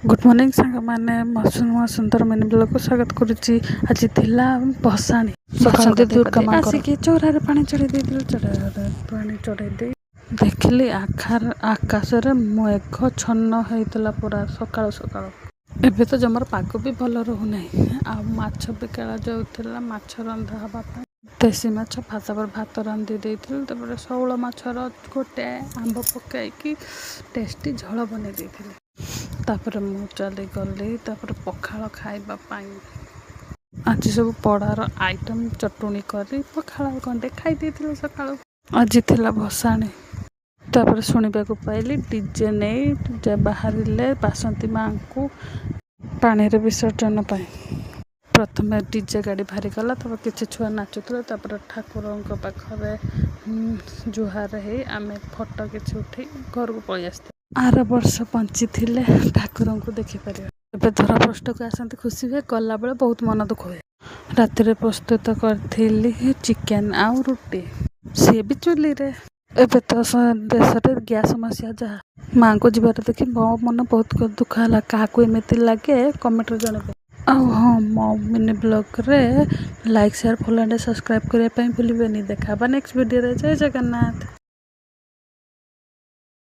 Good morning सांग मैंने नुआ सुंदर मिनी ब्लॉग को स्वागत करुच्ची। आज थिला भसाणी सकाळ दुर्गा माँ आसिकी चौरारे पानी चढ़े देइथिलु। चौरारे पानी चढ़े दे देखली आकाश रे मेघ छन्न होइतला पूरा सकाळ सकाळ। एबे तो जमर पाग भी भल रहू नहीं। आ माछ बिकाला जाउथिला, माछ रंधा हबा पई देसी माछ भात रांधि देइथिलु। तबरे शौल माछर गोटे आंब पकाइकी टेस्टी झोल बने देइथिलु। तापर मु चली गली तापर पखाल खाइबा पाई। आज सब पड़ार आइटम चटुनी करी पखाल गंडे खाई देइथिलु सकाळ। आज थिला भसाणी तापर शुणिबा को पाइली डीजे नहीं बाहरिले बासंती माँ को पानी रे विसर्जन पाई। प्रथम डीजे गाड़ी बाहरी गला तब किसी छुआ नाचुले। ठाकुर पाखे जुहार है आम फोटो किसी उठे घर को पलि आस। आर वर्ष बंची थे ठाकुर को देखिपर। एबे धरा पृष्ठ को आसती खुशी हुए, गला बेले बहुत मन दुख हुए। राति प्रस्तुत करी चिकेन आउ रुटी, सी भी चुली रे। एबे तो देश में गैस समस्या जहाँ माँ को जीवार देखी मो मन बहुत दुख है। क्या एमती लगे कमेंट रे जनइबे। हाँ, मो मिनी ब्लॉग रे like share follow and subscribe करने भूलिए। देखा नेक्स्ट वीडियो रे। जय जगन्नाथ।